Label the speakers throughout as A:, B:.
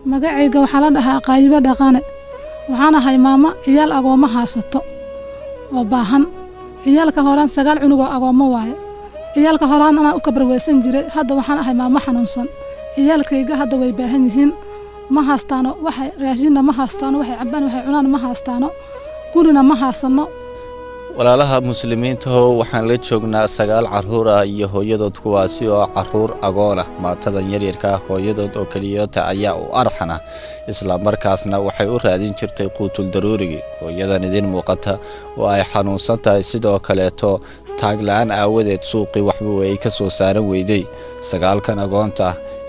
A: magacayga waxaa la dhahaa Qaybo Dhaqane waxaan ahay maamo ciyaal agoomo haasato oo baahan ciyaalka horaan 9 cunug oo agoomo waaye ciyaalka horaan ana u kabarweysan jiray hadda waxaan ahay maamo xanuunsan ciyaalkayga hadda way baahan yihiin ma haastaano waxay raashin ma haastaano waxay cabaan waxay cunaan ma haastaano gurina ma haasano
B: walaalaha muslimiinta waxaan la joognaa 9 caruur ah iyo hooyadood kuwaasi oo caruur agoon ah maatadan yaryarka hooyadood oo kaliyoota ayaa u arxana isla markaasna waxay u raadin jirtay quutul daruurigi hooyadan idin muuqata oo ay xanuunsan tahay sidoo kaleeto taaglaan aawadeed suuqii waxba way ka soo saaran weyday 9kan agoonta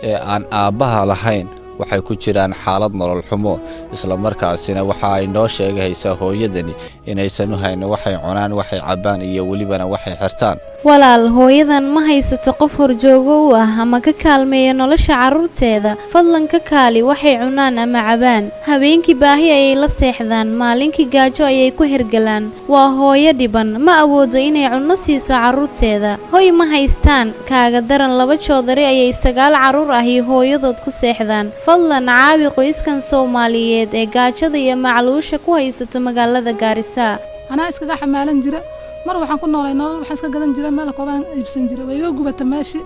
B: ee aan aabaha lahayn waxay ku jiraan xaalad nolol xumo isla markaasina waxa ay noo sheegaysaa hooyadani inaysan u hayno waxay cunaan waxay cabaan iyo walibana waxay xirtaan
C: walaal hooyadan ma haysato qof horjoogo u ah ama ka kaalmeeyo nolosha carruurteeda fadlan ka kaali waxay cunaan ama cabaan habeenkii baahi ayay la seexdaan maalinkii gaajo ayay ku hergalaan waa hooyo dhiban ma awoodo inay cunno siiso carruurteeda hoy ma haystaan kaaga daran 2 joodari ayay 9 caruur ah iyo hooyadood ku seexdaan fadlan caawi qoyskan Soomaaliyeed ee gaajada iyo macluusha ku haysato magaalada Gaarisa
A: ana iskaga xamaalan jira mar waxaan ku noolay nolol waxaan iska gadan jiray meel koobaan iibsan jiray way iga gubata meeshi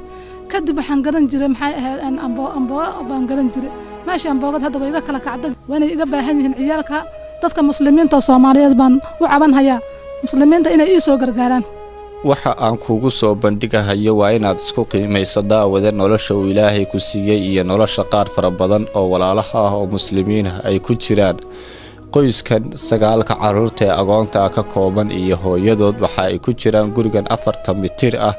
A: kadib waxaan gadan jiray maxay ahayd aan ambo baan gadan jiray meeshi amboogad hadda way iga kala kacday waana iga baahan yihiin ciyaalka dadka muslimiinta Soomaaliyeed baan u caban hayaa muslimiinta inay ii soo gargaaraan
B: waxa aan kugu soo bandhigayo waa inaad isku qiimayso daawada nolosha uu Ilaahay ku siiyay iyo nolosha qaar fara badan oo walaalaha ah oo muslimiin ah ay ku jiraan qoyskan 9 caruurta ee agoonta ka kooban iyo hooyadood waxa ay ku jiraan gurigan 40 mitir ah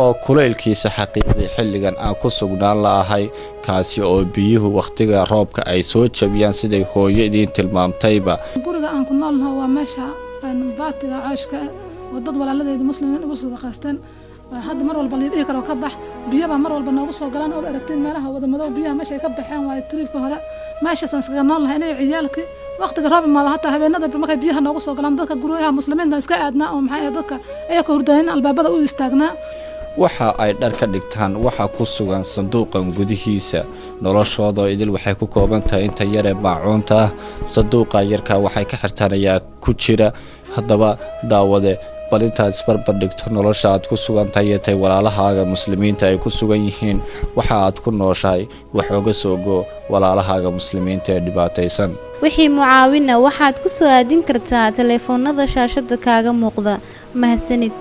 B: oo kuleylkiisa xaqiiqdi xilligan aan ku sugnaan laahay kaasi oo biyuhu waqtiga roobka ay soo jabiyaan siday hooyo idin tilmaamtayba
A: guriga aan ku noolnahay waa meesha baatiga caashka wadad walaaladayda muslimiin ugu sadaqaysteen hadda mar walba liidii karo ka bax biyaba mar walba noogu soo galaan oo aragteen meelaha wada madow biyaha meesha ka baxeen waa tribka hore meesha san iska noolnahay inay ciyaalkii waqtiga roob ma laha taa habeenada markay biyaha noogu soo galaan dadka guriga muslimiinta iska aadna oo maxay dadka ay ka hurdayeen albaabada u istaagnaa
B: waxa ay dhar ka dhigtaan waxa ku sugan sanduuqan gudihiisa noloshooda idil waxay ku kooban tahay inta yar ee maacuunta sanduuqa yarka waxay ka xirtaan ayaa ku jira haddaba daawade bal intaad isbarbar dhigto nolosha aad ku sugan tahay tay walaalahaaga muslimiinta ay ku sugan yihiin waxa aad ku nooshahay wax uga soo go walaalahaaga muslimiinta ee dhibaataysan
C: wixii mucaawina waxaad ku soo aadin kartaa telefoonada shaashada kaaga muuqda mahadsanid